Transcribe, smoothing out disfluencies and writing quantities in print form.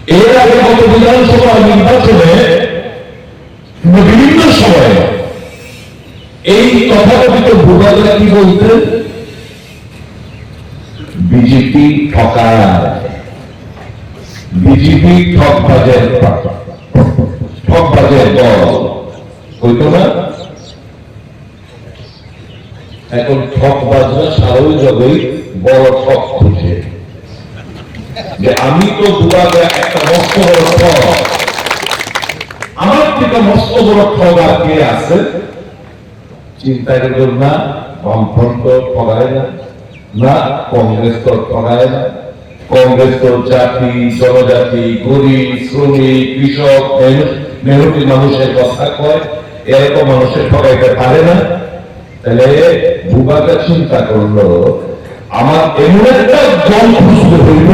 এর আগে গত বিধানসভা নির্বাচনে বিভিন্ন সময়ে এই তথাকথিত ভূভাগরা কি বলতেন? বিজেপি ঠকায়, বিজেপি ঠকবাজের দল হইত না। এখন ঠকবাজরা সারাই জগই বড় ঠক খুঁজে যে আমি তো দুবারে একটা মস্ত বড় ঠক, আমার থেকে মস্ত বড় ঠক আর কে আছে? চিন্তা করবেন না, বামফ্রন্ট ঠগায় না, না কংগ্রেস তো ঠগায় না। কংগ্রেস তো জাতি, জনজাতি, গরিব, শ্রমিক, কৃষক, মেহনতি মানুষের কথা কয়, এরকম মানুষের ঠগাইতে পারে না। তাহলে ভূভাগা চিন্তা করলো আমার এমন একটা দল খুঁজতে হইল